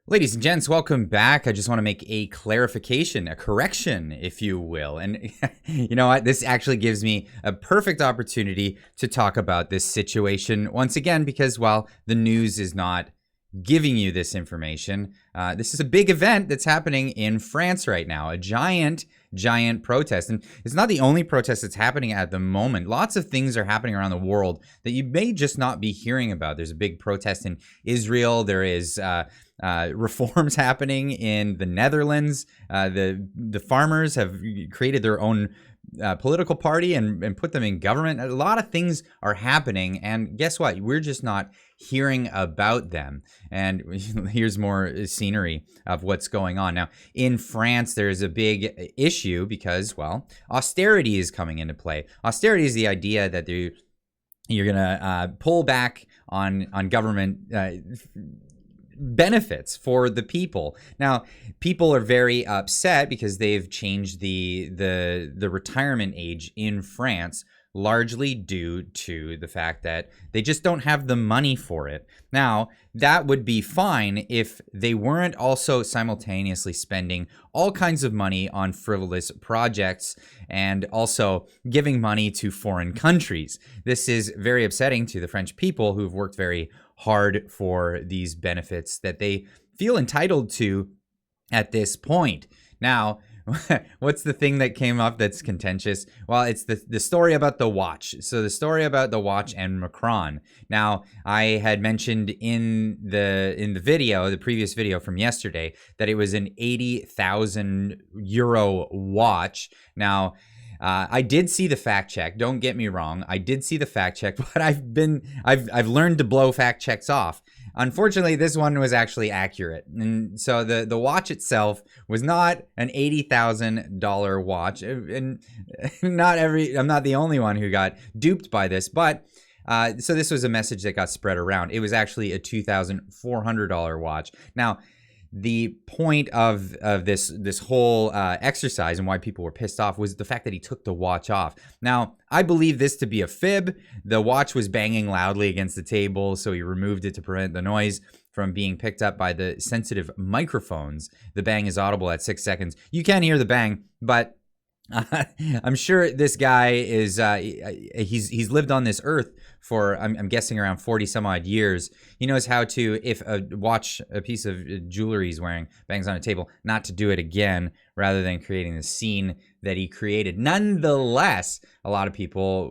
Ladies and gents, welcome back. I just want to make a clarification, a correction, if you will. And you know what? This actually gives me a perfect opportunity to talk about this situation once again, because while the news is not giving you this information, this is a big event that's happening in France right now, a giant protest. And it's not the only protest that's happening at the moment. Lots of things are happening around the world that you may just not be hearing about. There's a big protest in Israel. There is reforms happening in the Netherlands. The farmers have created their own political party and put them in government. A lot of things are happening, and guess what? We're just not hearing about them. And here's more scenery of what's going on. Now, in France, there's a big issue because, well, austerity is coming into play. Austerity is the idea that you're going to pull back on government benefits for the people. Now, people are very upset because they've changed the retirement age in France, largely due to the fact that they just don't have the money for it. Now, that would be fine if they weren't also simultaneously spending all kinds of money on frivolous projects and also giving money to foreign countries. This is very upsetting to the French people who've worked very hard for these benefits that they feel entitled to at this point. Now, what's the thing that came up that's contentious? Well, it's the story about the watch. So the story about the watch and Macron. Now, I had mentioned in the video, the previous video from yesterday, that it was an 80,000 euro watch. Now, I did see the fact check. Don't get me wrong. I did see the fact check, but I've learned to blow fact checks off. Unfortunately, this one was actually accurate. And so the watch itself was not an $80,000 watch. And I'm not the only one who got duped by this, but so this was a message that got spread around. It was actually a $2,400 watch. Now, the point of this whole exercise and why people were pissed off was the fact that he took the watch off. Now, I believe this to be a fib. The watch was banging loudly against the table, so he removed it to prevent the noise from being picked up by the sensitive microphones. The bang is audible at 6 seconds. You can hear the bang, but I'm sure this guy is he's lived on this earth for I'm guessing around 40 some odd years. He knows how to, if a piece of jewelry he's wearing bangs on a table, not to do it again, rather than creating the scene that he created. Nonetheless, a lot of people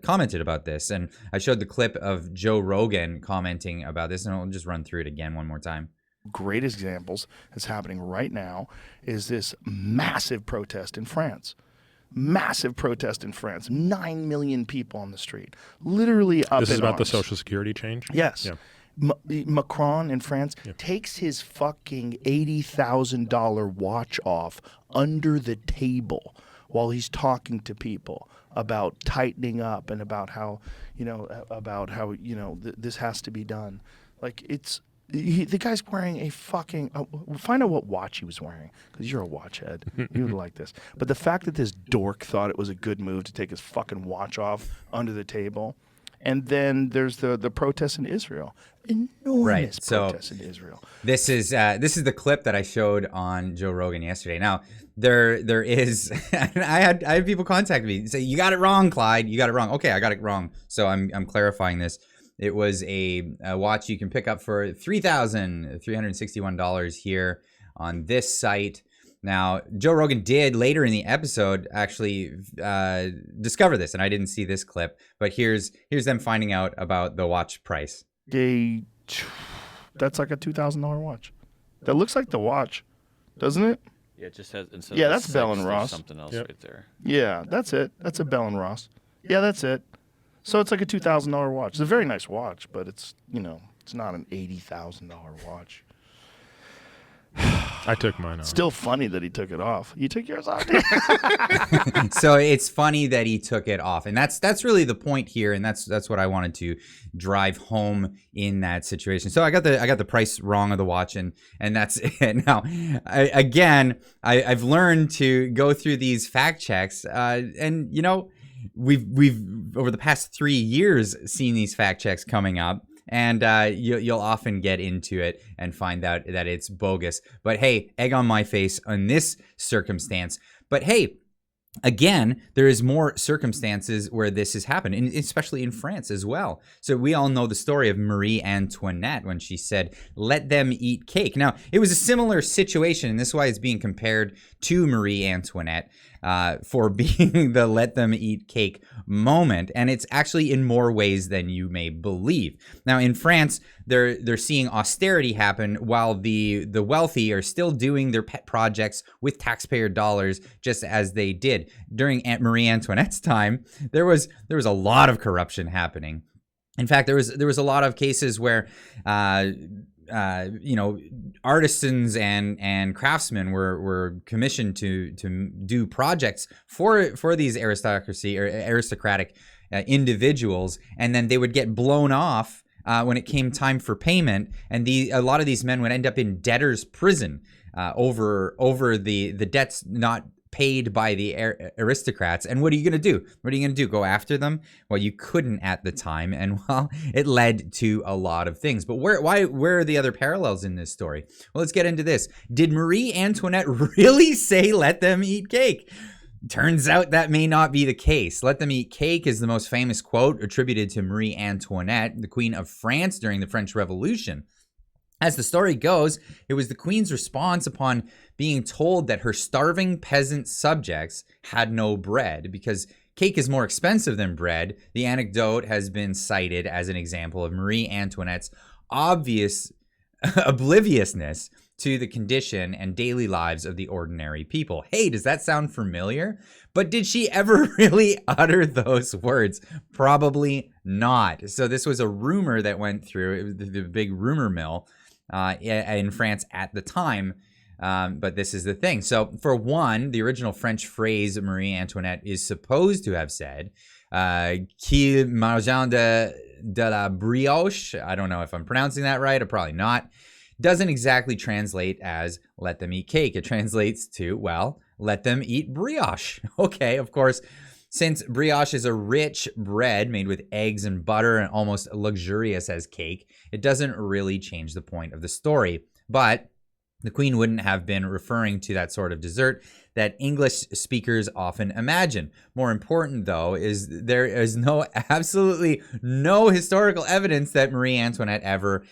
commented about this, and I showed the clip of Joe Rogan commenting about this, and I'll just run through it again one more time. Great examples that's happening right now is this massive protest in France. Massive protest in France. 9 million people on the street. Literally up in arms. This is about the Social Security change? Yes. Yeah. Macron in France takes his fucking $80,000 watch off under the table while he's talking to people about tightening up and about how, this has to be done. Like, it's... the guy's wearing a fucking... find out what watch he was wearing, because you're a watch head. You would like this. But the fact that this dork thought it was a good move to take his fucking watch off under the table. And then there's the protests in Israel. Enormous protests in Israel. This is the clip that I showed on Joe Rogan yesterday. Now, there is... I had people contact me and say, you got it wrong, Clyde. You got it wrong. Okay, I got it wrong. So I'm clarifying this. It was a watch you can pick up for $3,361 here on this site. Now, Joe Rogan did later in the episode actually discover this, and I didn't see this clip. But here's them finding out about the watch price. That's like a $2,000 watch. That looks like the watch, doesn't it? Yeah, it just has. Yeah, that's Bell & Ross. Something else right there. Yeah, that's it. That's a Bell & Ross. Yeah, that's it. So it's like a $2,000 watch. It's a very nice watch, but it's not an $80,000 watch. I took mine off. Still funny that he took it off. You took yours off, dude? So it's funny that he took it off, and that's really the point here, and that's what I wanted to drive home in that situation. So I got the price wrong of the watch, and that's it. Now, I've learned to go through these fact checks, and we've over the past 3 years seen these fact checks coming up. and you'll often get into it and find out that it's bogus. But hey, egg on my face on this circumstance. But hey, again, there is more circumstances where this has happened, and especially in France as well. So we all know the story of Marie-Antoinette when she said, "Let them eat cake." Now, it was a similar situation, and this is why it's being compared to Marie-Antoinette for being the "let them eat cake" moment, and it's actually in more ways than you may believe. Now, in France, they're seeing austerity happen while the wealthy are still doing their pet projects with taxpayer dollars, just as they did during Marie Antoinette's time. There was a lot of corruption happening. In fact, there was a lot of cases where artisans and craftsmen were commissioned to do projects for these aristocratic individuals, and then they would get blown off when it came time for payment, and a lot of these men would end up in debtor's prison over the debts not paid by the aristocrats. And what are you going to do? What are you going to do? Go after them? Well, you couldn't at the time, and well, it led to a lot of things. But where are the other parallels in this story? Well, let's get into this. Did Marie Antoinette really say "let them eat cake"? Turns out that may not be the case. "Let them eat cake" is the most famous quote attributed to Marie Antoinette, the Queen of France during the French Revolution. As the story goes, it was the Queen's response upon being told that her starving peasant subjects had no bread, because cake is more expensive than bread. The anecdote has been cited as an example of Marie Antoinette's obvious obliviousness to the condition and daily lives of the ordinary people. Hey, does that sound familiar? But did she ever really utter those words? Probably not. So this was a rumor that went through. It was the big rumor mill in France at the time. But this is the thing. So for one, the original French phrase Marie Antoinette is supposed to have said, "Qu'il mange de la brioche." I don't know if I'm pronouncing that right, or probably not. Doesn't exactly translate as "let them eat cake." It translates to, well, "let them eat brioche." Okay, of course, since brioche is a rich bread made with eggs and butter and almost luxurious as cake, it doesn't really change the point of the story. But the Queen wouldn't have been referring to that sort of dessert that English speakers often imagine. More important, though, is there is absolutely no historical evidence that Marie Antoinette ever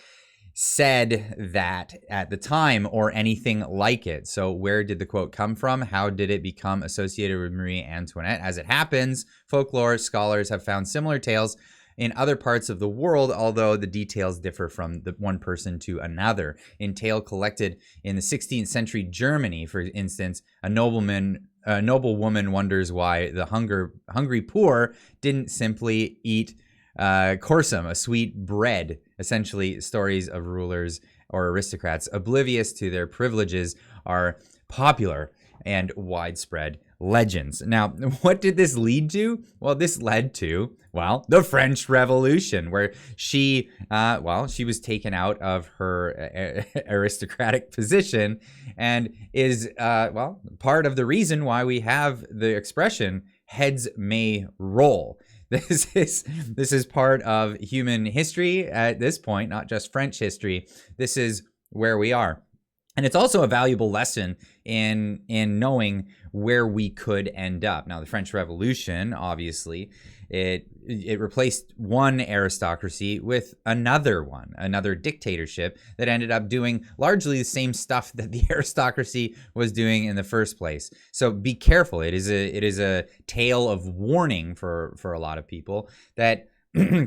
said that at the time or anything like it. So where did the quote come from? How did it become associated with Marie Antoinette? As it happens, folklore scholars have found similar tales in other parts of the world, although the details differ from the one person to another. In tale collected in the 16th century Germany, for instance, a noble woman wonders why the hungry poor didn't simply eat corsum, a sweet bread. Essentially, stories of rulers or aristocrats oblivious to their privileges are popular and widespread legends. Now, what did this lead to? Well, this led to, well, the French Revolution, where she was taken out of her aristocratic position and is, part of the reason why we have the expression "heads may roll." This is part of human history at this point, not just French history. This is where we are. And it's also a valuable lesson in knowing where we could end up. Now, the French Revolution, obviously, it replaced one aristocracy with another dictatorship that ended up doing largely the same stuff that the aristocracy was doing in the first place. So be careful. It is a tale of warning for a lot of people that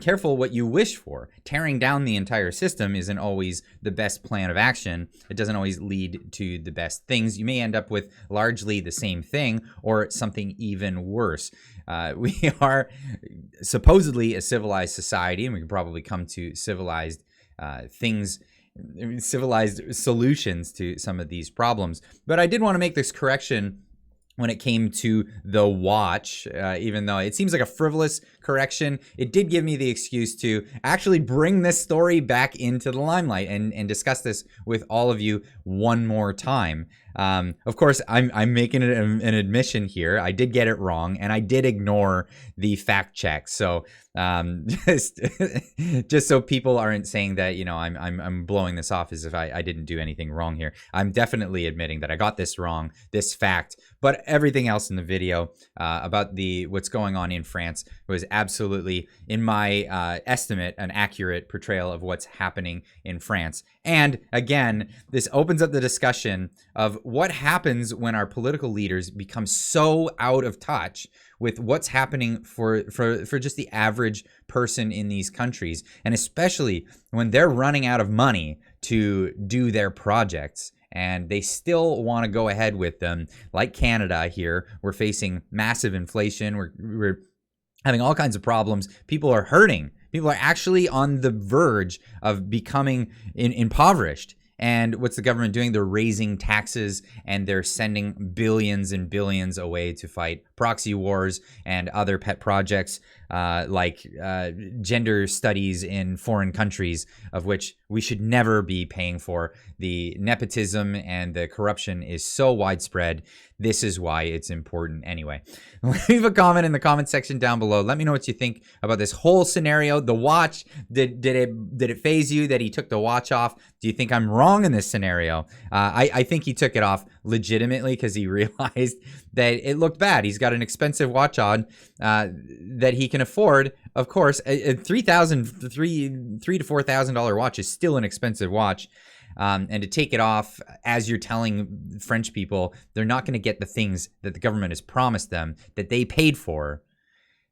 careful what you wish for. Tearing down the entire system isn't always the best plan of action. It doesn't always lead to the best things. You may end up with largely the same thing or something even worse. We are supposedly a civilized society, and we can probably come to civilized civilized solutions to some of these problems. But I did want to make this correction when it came to the watch, even though it seems like a frivolous correction, it did give me the excuse to actually bring this story back into the limelight and discuss this with all of you one more time. Of course, I'm making an admission here. I did get it wrong, and I did ignore the fact check. So just so people aren't saying that I'm blowing this off as if I didn't do anything wrong here. I'm definitely admitting that I got this wrong, this fact, but everything else in the video about what's going on in France was absolutely, in my estimate, an accurate portrayal of what's happening in France. And again, this opens up the discussion of what happens when our political leaders become so out of touch with what's happening for just the average person in these countries, and especially when they're running out of money to do their projects. And they still want to go ahead with them. Like Canada here, we're facing massive inflation. We're having all kinds of problems. People are hurting. People are actually on the verge of becoming impoverished. And what's the government doing? They're raising taxes, and they're sending billions and billions away to fight proxy wars and other pet projects like gender studies in foreign countries, of which we should never be paying for. The nepotism and the corruption is so widespread. This is why it's important anyway. Leave a comment in the comment section down below. Let me know what you think about this whole scenario. The watch, did it faze you that he took the watch off? Do you think I'm wrong in this scenario? I think he took it off legitimately because he realized that it looked bad. He's got an expensive watch on that he can afford. Of course, a $3,000 to $4,000 watch is still an expensive watch. And to take it off as you're telling French people they're not going to get the things that the government has promised them that they paid for,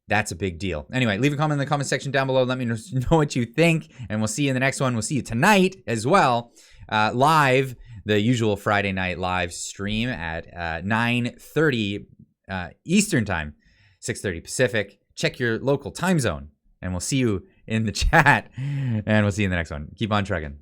that's a big deal. Anyway, leave a comment in the comment section down below. Let me know what you think, and we'll see you in the next one. We'll see you tonight as well, live, the usual Friday night live stream at 9:30 Eastern Time, 6:30 Pacific. Check your local time zone, and we'll see you in the chat, and we'll see you in the next one. Keep on trucking.